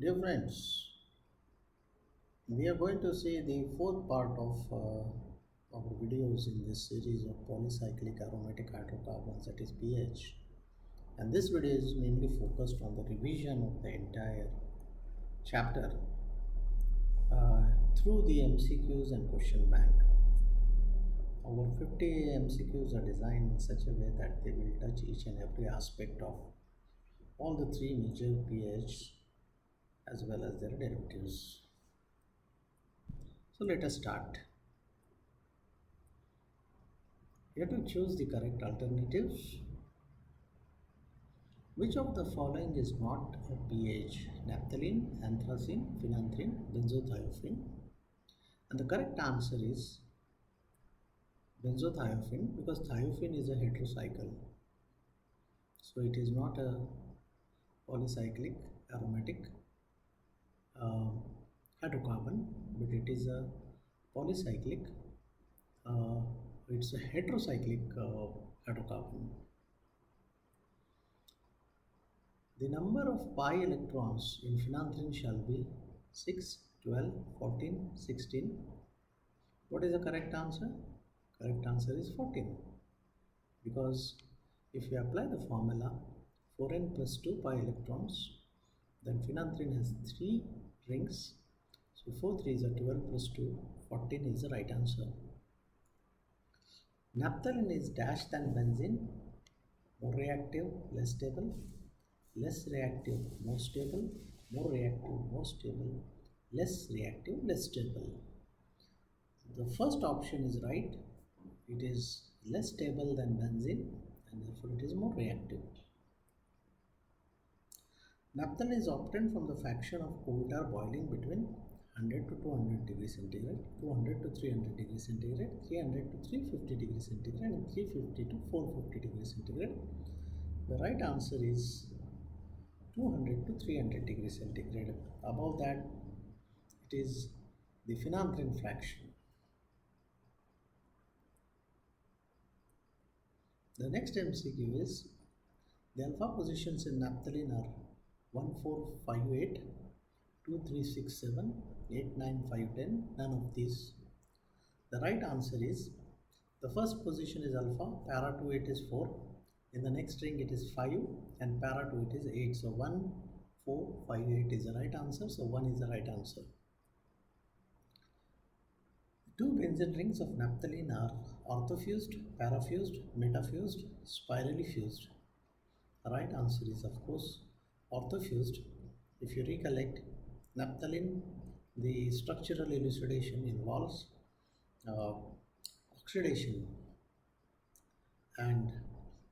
Dear friends, we are going to see the fourth part of our videos in this series of polycyclic aromatic hydrocarbons, that is PAH. And this video is mainly focused on the revision of the entire chapter through the MCQs and question bank. Over 50 MCQs are designed in such a way that they will touch each and every aspect of all the three major PAHs as well as their derivatives. So let us start. You have to choose the correct alternatives. Which of the following is not a PAH? Naphthalene, anthracene, phenanthrene, benzothiophene. And the correct answer is benzothiophene, because thiophene is a heterocycle. So it is not a polycyclic aromatic hydrocarbon, but it is a polycyclic, it's a heterocyclic hydrocarbon. The number of pi electrons in phenanthrene shall be 6, 12, 14, 16. What is the correct answer? Correct answer is 14. Because if you apply the formula 4n plus 2 pi electrons, then phenanthrene has 3 rings. So 4 3s are 12 plus 2, 14 is the right answer. Naphthalene is dash than benzene, more reactive, less stable, less reactive, more stable, more reactive, more stable, less reactive, less stable. The first option is right. It is less stable than benzene and therefore it is more reactive. Naphthalene is obtained from the fraction of coal tar boiling between 100 to 200 degrees centigrade, 200 to 300 degrees centigrade, 300 to 350 degrees centigrade, and 350 to 450 degrees centigrade. The right answer is 200 to 300 degrees centigrade. Above that, it is the phenanthrene fraction. The next MCQ is the alpha positions in naphthalene are 1, 4, 5, 8, 2, 3, 6, 7, 8, 9, 5, 10. None of these. The right answer is the first position is alpha, para to it is 4. In the next ring it is 5 and para to it is 8. So 1, 4, 5, 8 is the right answer. So 1 is the right answer. Two benzene rings of naphthalene are orthofused, parafused, metafused, spirally fused. The right answer is of course orthofused. If you recollect, naphthalene, the structural elucidation involves oxidation, and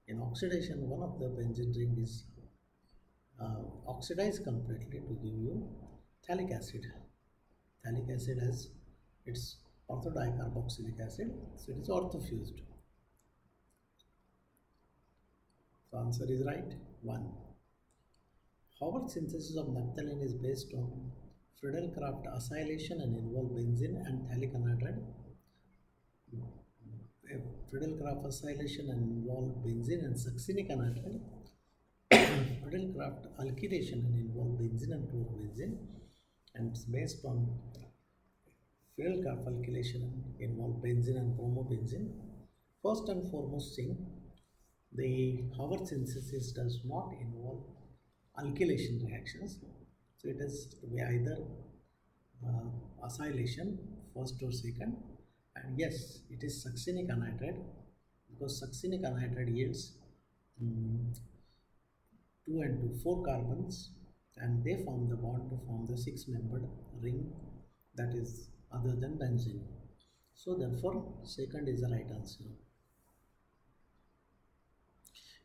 in oxidation one of the benzene ring is oxidized completely to give you phthalic acid. Phthalic acid has its orthodicarboxylic acid, so it is orthofused. So answer is right, 1. Howard synthesis of naphthalene is based on Friedel-Crafts acylation and involve benzene and phthalic anhydride. Friedel-Crafts acylation and involve benzene and succinic anhydride. Friedel-Crafts alkylation and involve benzene and chlorobenzene, and it's based on Friedel-Crafts alkylation and involve benzene and bromobenzene. First and foremost thing, the Howard synthesis does not involve alkylation reactions, so it has to be either acylation, first or second, and yes, it is succinic anhydride, because succinic anhydride yields 2 and 2, 4 carbons, and they form the bond to form the 6-membered ring that is other than benzene. So therefore second is the right answer.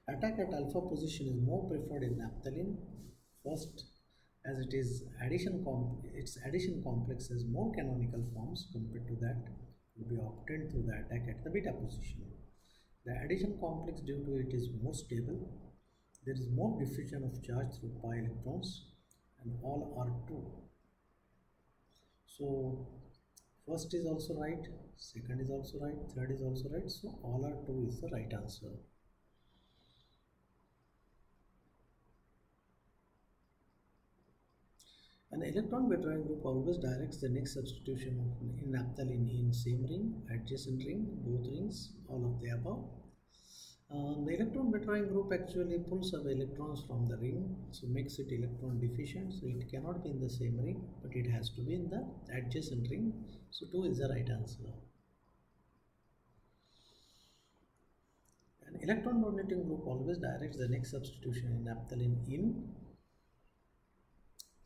Attack at alpha position is more preferred in naphthalene. First, as it is its addition complex has more canonical forms compared to that will be obtained through the attack at the beta position. The addition complex due to it is more stable. There is more diffusion of charge through pi electrons and all are true. So first is also right, second is also right, third is also right, so all are true is the right answer. An electron withdrawing group always directs the next substitution in naphthalene in same ring, adjacent ring, both rings, all of the above. The electron withdrawing group actually pulls away electrons from the ring, so makes it electron deficient. So it cannot be in the same ring, but it has to be in the adjacent ring. So 2 is the right answer. An electron donating group always directs the next substitution in naphthalene in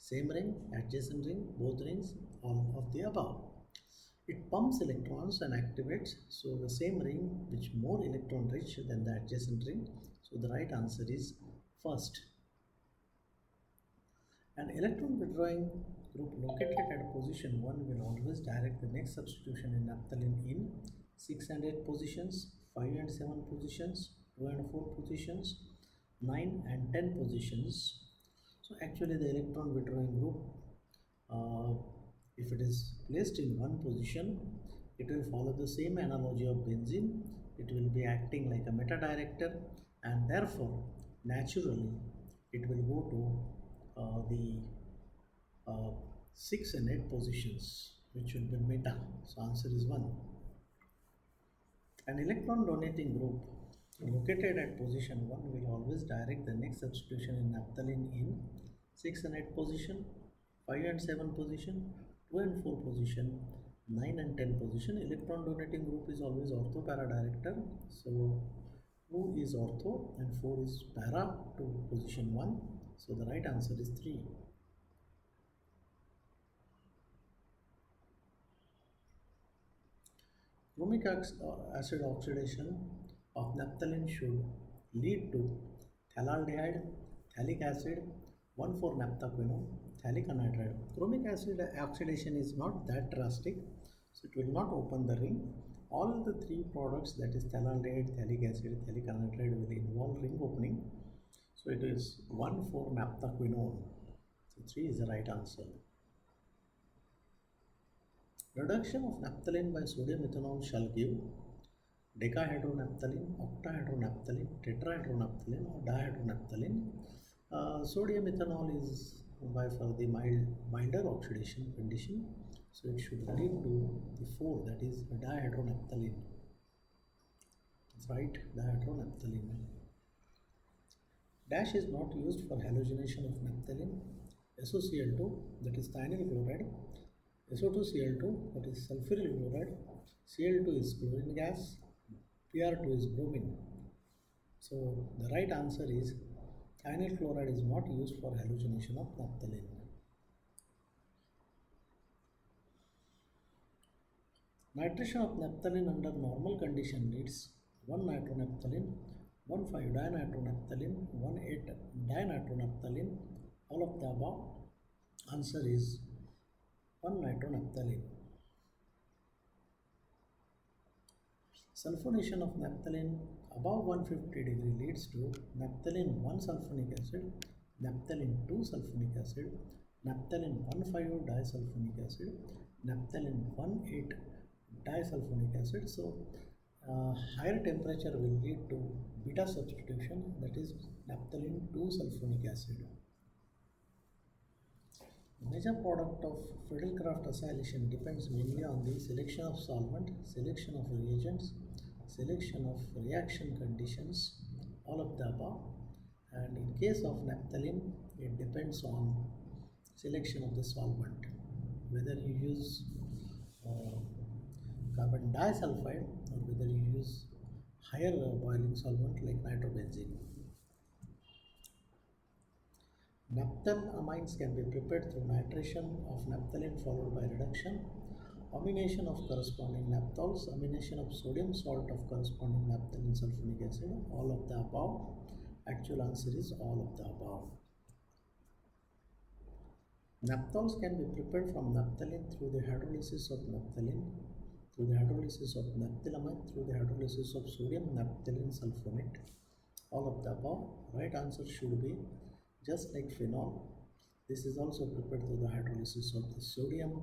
same ring, adjacent ring, both rings, all of the above. It pumps electrons and activates, so the same ring which more electron rich than the adjacent ring. So the right answer is first. An electron withdrawing group located at position 1 will always direct the next substitution in naphthalene in 6 and 8 positions, 5 and 7 positions, 2 and 4 positions, 9 and 10 positions. So actually the electron withdrawing group, if it is placed in one position, it will follow the same analogy of benzene. It will be acting like a meta-director, and therefore naturally it will go to the 6 and 8 positions, which will be meta. So answer is 1. An electron donating group located at position 1 will always direct the next substitution in naphthalene in 6 and 8 position, 5 and 7 position, 2 and 4 position, 9 and 10 position. Electron donating group is always ortho para director. So 2 is ortho and 4 is para to position 1. So the right answer is 3. Chromic acid oxidation of naphthalene should lead to phthalaldehyde, phthalic acid, 1,4-naphthaquinone, phthalic anhydride. Chromic acid oxidation is not that drastic, so it will not open the ring. All the 3 products, that is phthalaldehyde, phthalic acid, phthalic anhydride, will involve ring opening. So it is 1,4-naphthaquinone. So 3 is the right answer. Reduction of naphthalene by sodium ethanol shall give decahydronaphthalene, octahydronaphthalene, tetrahydronaphthalene or dihydronaphthalene. Sodium ethanol is by far the milder oxidation condition, so it should lead to the 4, that is dihydronaphthalene. That's right, dihydronaphthalene. Dash is not used for halogenation of naphthalene. SOCl2, that is thionyl chloride, SO2Cl2, that is sulfuryl chloride, Cl2 is chlorine gas, Pr2 is bromine. So the right answer is thionyl chloride is not used for halogenation of naphthalene. Nitration of naphthalene under normal condition needs 1 nitronaphthalene, 1,5-dinitronaphthalene, 1,8-dinitronaphthalene. All of the above. Answer is 1 nitronaphthalene. Sulfonation of naphthalene above 150 degree leads to naphthalene 1 sulfonic acid, naphthalene 2 sulfonic acid, naphthalene 1,5-disulfonic acid, naphthalene 1,8 disulfonic acid. So higher temperature will lead to beta substitution, that is naphthalene 2 sulfonic acid. The major product of Friedel-Crafts acylation depends mainly on the selection of solvent, selection of reagents, selection of reaction conditions, all of the above. And in case of naphthalene, it depends on selection of the solvent, whether you use carbon disulfide or whether you use higher boiling solvent like nitrobenzene. Naphthalamines can be prepared through nitration of naphthalene followed by reduction, amination of corresponding naphthals, amination of sodium salt of corresponding naphthalene sulfonic acid, all of the above. Actual answer is all of the above. Naphthals can be prepared from naphthalene through the hydrolysis of naphthalene, through the hydrolysis of naphthalamine, through the hydrolysis of sodium naphthalene sulfonate. All of the above. Right answer should be just like phenol. This is also prepared through the hydrolysis of the sodium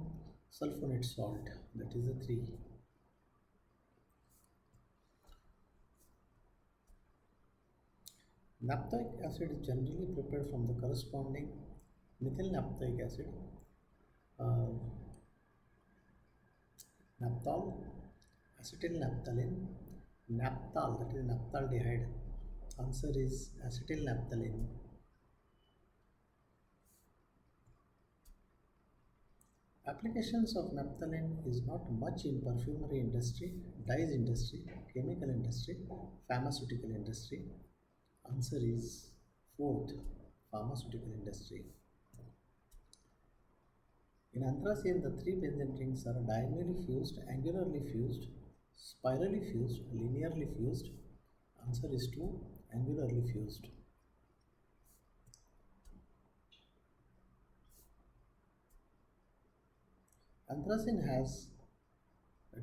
sulfonate salt, that is the 3. Naphthic acid is generally prepared from the corresponding methyl naphthoic acid, uh, naphthol, acetyl naphthalene, naphthol, that is naphthaldehyde. Answer is acetyl naphthalene. Applications of naphthalene is not much in perfumery industry, dyes industry, chemical industry, pharmaceutical industry. Answer is fourth, pharmaceutical industry. In anthracene, the three benzene rings are diagonally fused, angularly fused, spirally fused, linearly fused. Answer is 2, angularly fused. Anthracene has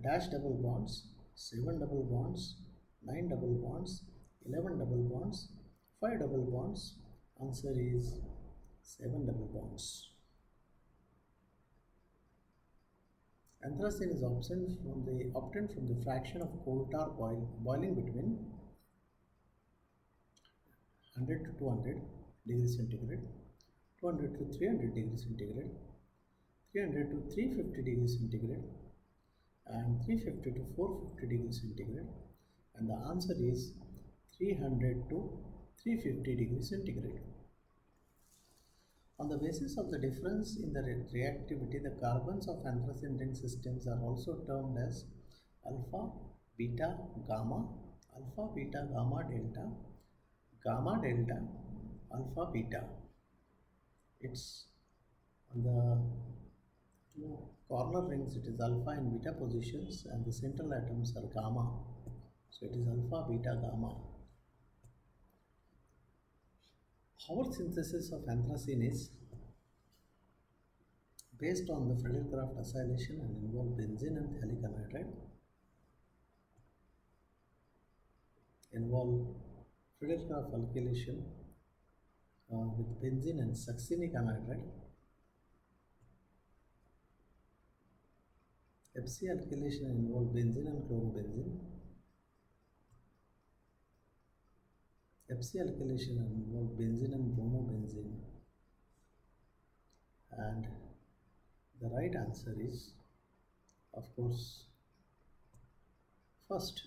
dash double bonds, 7 double bonds, 9 double bonds, 11 double bonds, 5 double bonds. Answer is 7 double bonds. Anthracene is obtained from the fraction of coal tar boiling between 100 to 200 degrees centigrade, 200 to 300 degrees centigrade, 300 to 350 degrees centigrade, and 350 to 450 degrees centigrade. And the answer is 300 to 350 degrees centigrade. On the basis of the difference in the reactivity, the carbons of anthracene ring systems are also termed as alpha, beta, gamma, alpha, beta, gamma, delta, alpha, beta. It's on the two corner rings, it is alpha and beta positions, and the central atoms are gamma. So it is alpha, beta, gamma. Our synthesis of anthracene is based on the Friedel-Crafts acylation and involve benzene and phthalic anhydride. Involve Friedel-Crafts alkylation with benzene and succinic anhydride. FC alkylation involve benzene and chlorobenzene. FC alkylation involve benzene and bromobenzene. And the right answer is, of course, first,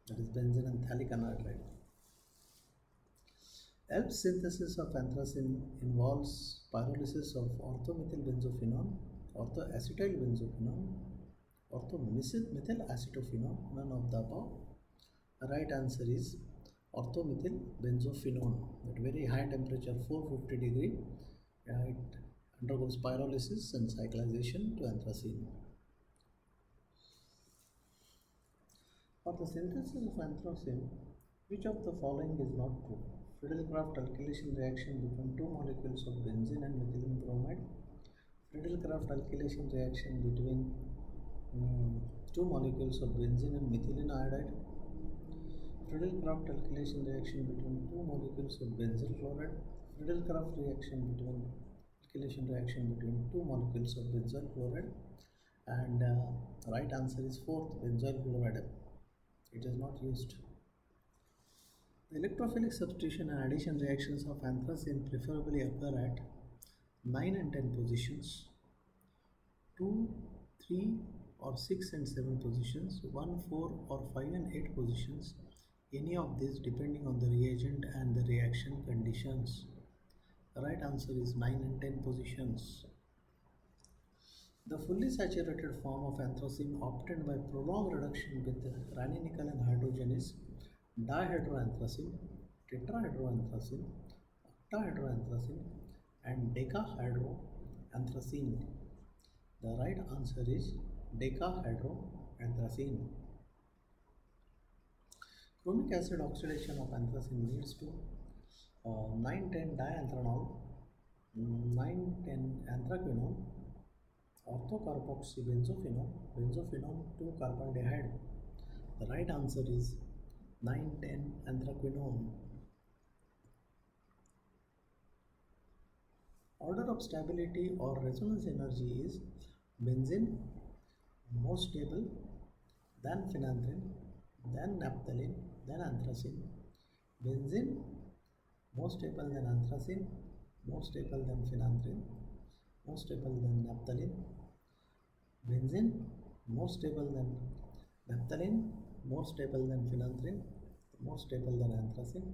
that is benzene and phthalic anhydride. ELPS synthesis of anthracene involves pyrolysis of orthomethylbenzophenone, orthoacetylbenzophenone, orthomethyl acetophenone, none of the above. The right answer is orthomethylbenzophenone. At very high temperature, 450 degree, it undergoes pyrolysis and cyclization to anthracene. For the synthesis of anthracene, which of the following is not true? Friedel-Crafts alkylation reaction between two molecules of benzene and methylene bromide. Friedel-Crafts alkylation reaction between two molecules of benzene and methylene iodide. Friedel-Crafts alkylation reaction between two molecules of benzyl chloride. Friedel-Crafts alkylation reaction between two molecules of benzyl chloride. And right answer is fourth, benzyl chloride. It is not used. The electrophilic substitution and addition reactions of anthracene preferably occur at 9 and 10 positions, 2, 3 or 6 and 7 positions, 1, 4 or 5 and 8 positions, any of these depending on the reagent and the reaction conditions. The right answer is 9 and 10 positions. The fully saturated form of anthracene obtained by prolonged reduction with ranitidine and hydrogen is dihydroanthracene, tetrahydroanthracene, octahydroanthracene, and decahydroanthracene. The right answer is decahydroanthracene. Chromic acid oxidation of anthracene leads to 9,10 dianthranol, 9,10 anthraquinone, orthocarboxybenzophenone, benzophenone 2-carbaldehyde. The right answer is 9,10 anthraquinone. Order of stability or resonance energy is benzene more stable, then phenanthrene, then naphthalene, then anthracene. Benzene more stable than anthracene, more stable than phenanthrene, more stable than naphthalene. Benzene, more stable than naphthalene, more stable than phenanthrene, more stable than anthracene.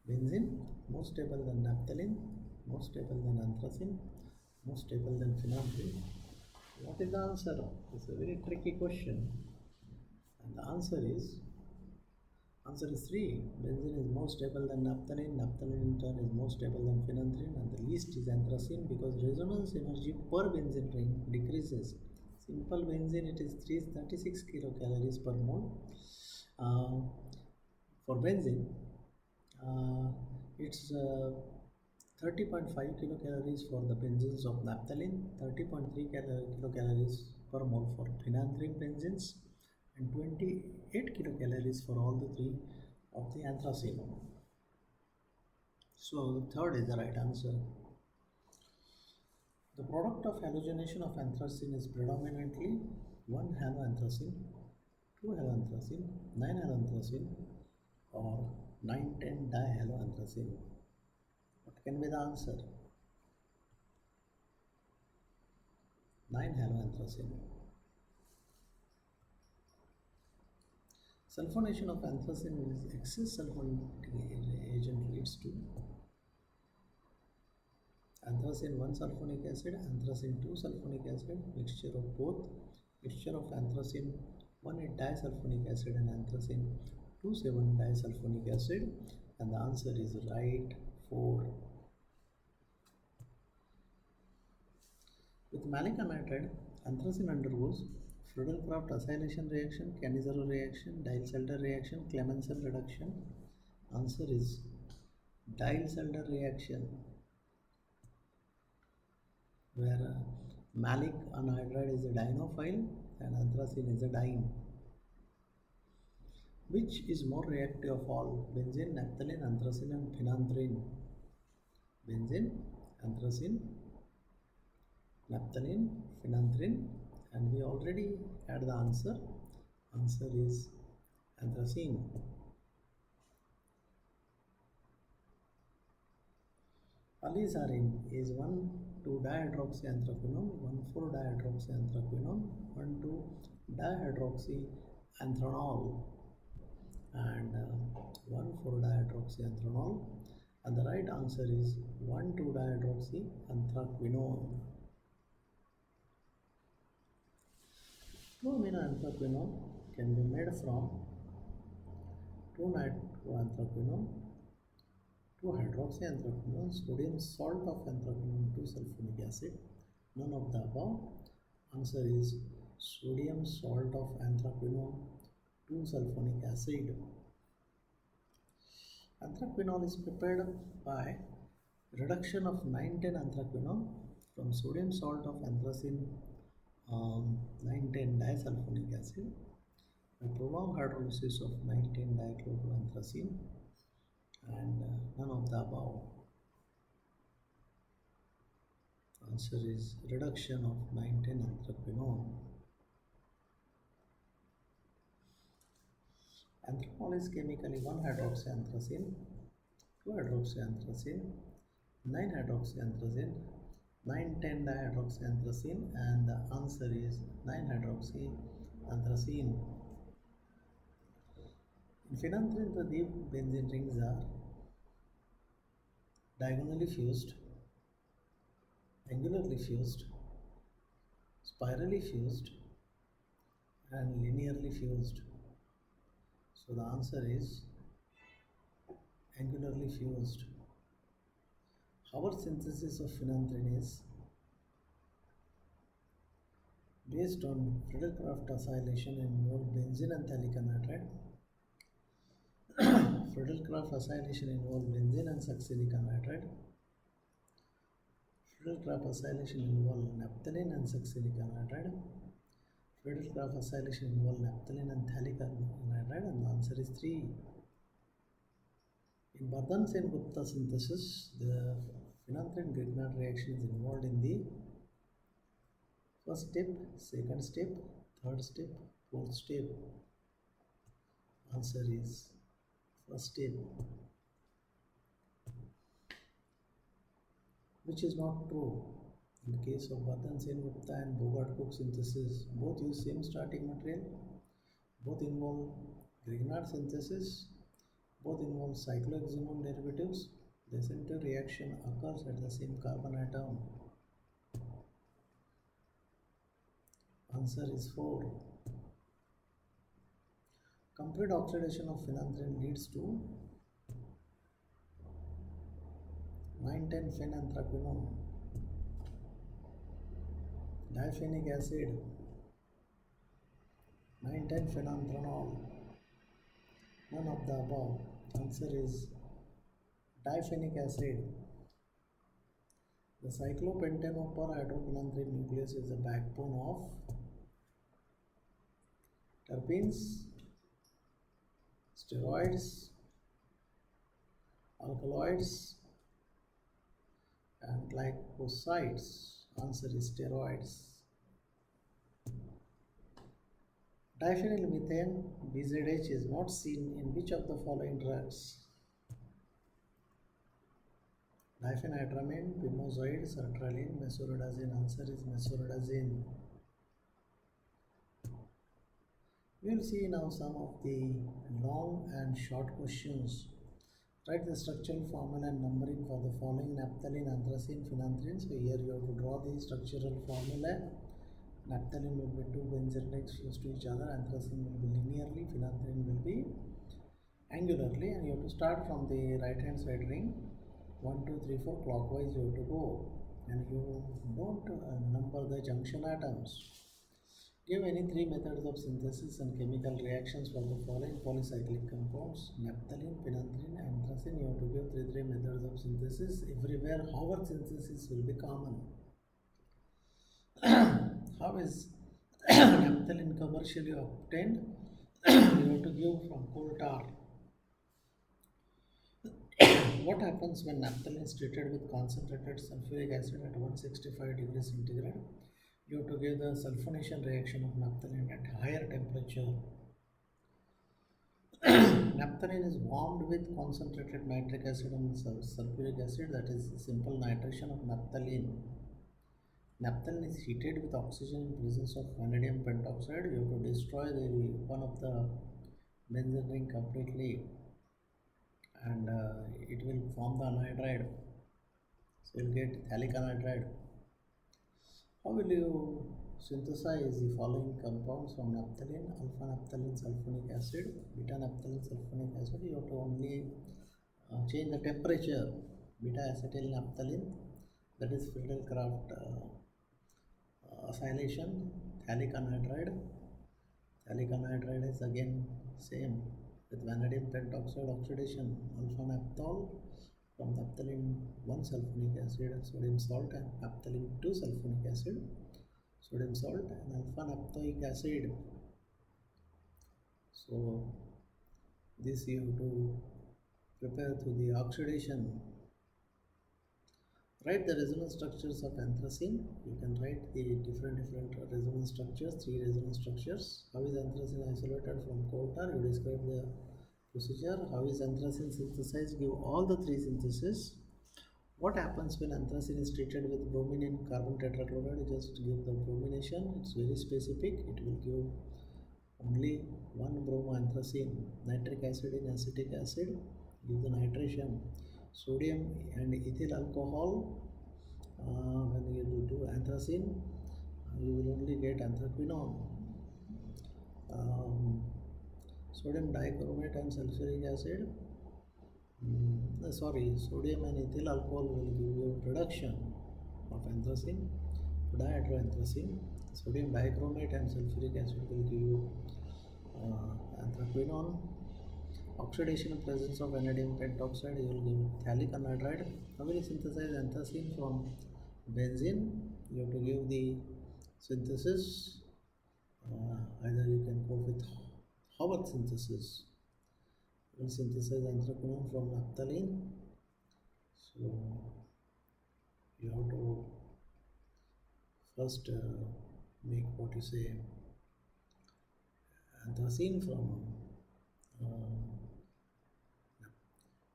Benzene, more stable than naphthalene, more stable than anthracene, more stable than phenanthrene. What is the answer? It's a very tricky question. And the answer is 3. Benzene is more stable than naphthalene. Naphthalene in turn is more stable than phenanthrene, and the least is anthracene because resonance energy per benzene ring decreases. Simple benzene, it is 336 kilocalories per mole. For benzene, it's 30.5 kilocalories for the benzenes of naphthalene, 30.3 kilocalories per mole for phenanthrene benzenes, and 28 kilocalories for all the three of the anthracene. So the third is the right answer. The product of halogenation of anthracene is predominantly 1 haloanthracene, 2 haloanthracene, 9 haloanthracene, or 9,10 dihaloanthracene. What can be the answer? 9 haloanthracene. Sulfonation of anthracene is excess sulfonic agent leads to anthracene 1 sulfonic acid, anthracene 2 sulfonic acid, mixture of both, mixture of anthracene 1,8 disulfonic acid and anthracene 2,7 disulfonic acid, and the answer is right 4. With malic anhydride, anthracene undergoes Friedel-Crafts acylation reaction, Cannizzaro reaction, Diels-Alder reaction, Clemenson reduction. Answer is Diels-Alder reaction, where malic anhydride is a dienophile and anthracene is a diene. Which is more reactive of all? Benzene, naphthalene, anthracene and phenanthrene. Benzene, anthracene, naphthalene, phenanthrene, and we already had the answer. Answer is anthracene. Polystyrene is 1,2-dihydroxyanthraquinone, 1,4-dihydroxyanthraquinone, 1,2-dihydroxyanthanol, and 1,4-dihydroxyanthanol, and the right answer is 1,2-dihydroxyanthraquinone. 2-aminoanthraquinone can be made from 2-nitroanthraquinone, 2-hydroxyanthraquinone, sodium salt of anthraquinone, 2-sulfonic acid. None of the above. Answer is sodium salt of anthraquinone, 2-sulfonic acid. Anthraquinone is prepared by reduction of 9,10 anthraquinone from sodium salt of anthracene 9,10 disulfonic acid by prolonged hydrolysis of 9,10 dichloroanthracene, and none of the above. Answer is reduction of 9,10 anthraquinone. Anthanol is chemically 1-hydroxyanthracene, 2-hydroxyanthracene, 9-hydroxyanthracene, 9,10 dihydroxyanthracene, and the answer is 9-hydroxyanthracene. In phenanthrene, the deep benzene rings are diagonally fused, angularly fused, spirally fused, and linearly fused. So the answer is angularly fused. Our synthesis of phenanthrene is based on Friedel-Crafts acylation involved benzene and phthalic anhydride. Friedel-Crafts acylation involved benzene and succinic anhydride. Friedel-Crafts acylation involved naphthalene and succinic anhydride. Friedel-Crafts acylation involved naphthalene and phthalic anhydride, and the answer is 3. In Bardhan-Sen-Gupta synthesis, the phenanthrene-Grignard reaction is involved in the first step, second step, third step, fourth step. Answer is first step. which is not true. In case of Sen-Gupta and Bogart-Cook synthesis, both use same starting material, both involve Grignard synthesis, both involve cyclohexanone derivatives. The center reaction occurs at the same carbon atom. Answer is 4. Complete oxidation of phenanthrene leads to 9,10-phenanthraquinone, diphenic acid, 9,10-phenanthranol. None of the above. Answer is diphenic acid. The cyclopentane per hydrophenanthrene nucleus is the backbone of terpenes, steroids, alkaloids, and glycosides. Answer is steroids. Diphenylmethane (BZH) is not seen in which of the following drugs? Diphenhydramine, pimozoid, sertraline, mesorodazine. Answer is mesorodazine. We will see now some of the long and short questions. Write the structural formula and numbering for the following naphthalene, anthracene, phenanthrene. So here you have to draw the structural formula. Naphthalene will be 2 benzene rings close to each other, anthracene will be linearly, phenanthrene will be angularly, and you have to start from the right hand side ring. 1, 2, 3, 4 clockwise you have to go, and you don't number the junction atoms. Give any 3 methods of synthesis and chemical reactions for the following polycyclic compounds: naphthalene, phenanthrene, anthracene. You have to give 3 methods of synthesis. Everywhere Howard synthesis will be common. How is naphthalene commercially obtained? You have to give from coal tar. What happens when naphthalene is treated with concentrated sulfuric acid at 165 degrees centigrade? You have to give the sulfonation reaction of naphthalene at higher temperature. Naphthalene is warmed with concentrated nitric acid and sulfuric acid, that is simple nitration of naphthalene. Naphthalene is heated with oxygen in presence of vanadium pentoxide. You have to destroy one of the benzene ring completely, and it will form the anhydride. So you will get phthalic anhydride. How will you synthesize the following compounds from naphthalene? Alpha naphthalene sulfonic acid, beta naphthalene sulfonic acid. You have to only change the temperature. Beta acetyl naphthalene, that is Friedel-Crafts acylation. Phthalic anhydride. Phthalic anhydride is again same with vanadium pentoxide oxidation. Alpha naphthol from naphthalene 1 sulfonic acid, sodium salt, and naphthalene 2 sulfonic acid, sodium salt, and alpha naphthoic acid. So this you have to prepare through the oxidation. Write the resonance structures of anthracene. You can write the different resonance structures, 3 resonance structures. How is anthracene isolated from coal tar? You describe the procedure. How is anthracene synthesized? Give all the 3 syntheses. What happens when anthracene is treated with bromine and carbon tetrachloride? Just give the bromination. It's very specific. It will give only 1 bromoanthracene. Nitric acid in acetic acid, give the nitration. Sodium and ethyl alcohol. When you do anthracene, you will only get anthraquinone. Sodium dichromate and sulfuric acid. Sodium and ethyl alcohol will give you reduction of anthracene to dihydroanthracene. Sodium dichromate and sulfuric acid will give you anthraquinone. Oxidation in presence of vanadium pentoxide, you will give phthalic anhydride. How will you synthesize anthracene from benzene? You have to give the synthesis. Either you can go with Howard synthesis. You will synthesize anthraquinone from naphthalene. So you have to first make what you say anthracene from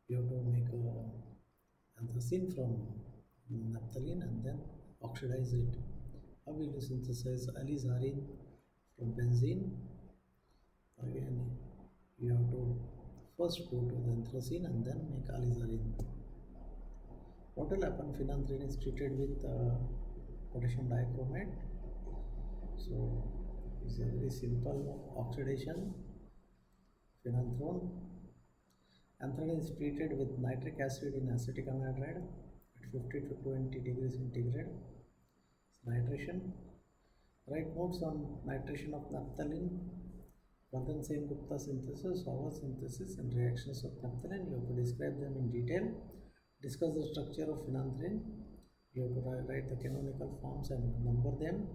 you have to make anthracene from naphthalene and then oxidize it. How will you synthesize alizarin from benzene? Again, you have to first go to the anthracene and then make alizarin. What will happen? Phenanthrene is treated with potassium dichromate. So it's a very simple oxidation. Phenanthrone. Anthracene is treated with nitric acid in acetic anhydride at 50 to 20 degrees centigrade. Nitration. Write notes on nitration of naphthalene. Vardhan Sen Gupta synthesis, Howard synthesis, and reactions of naphthalene. You have to describe them in detail. Discuss the structure of phenanthrene. You have to write the canonical forms and number them,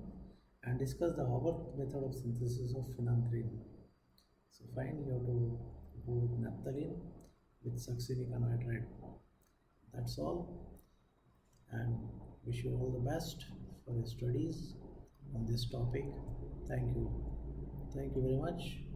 and discuss the Howard method of synthesis of phenanthrene. So fine, you have to go with naphthalene with succinic anhydride. That's all, and wish you all the best for your studies on this topic. Thank you. Thank you very much.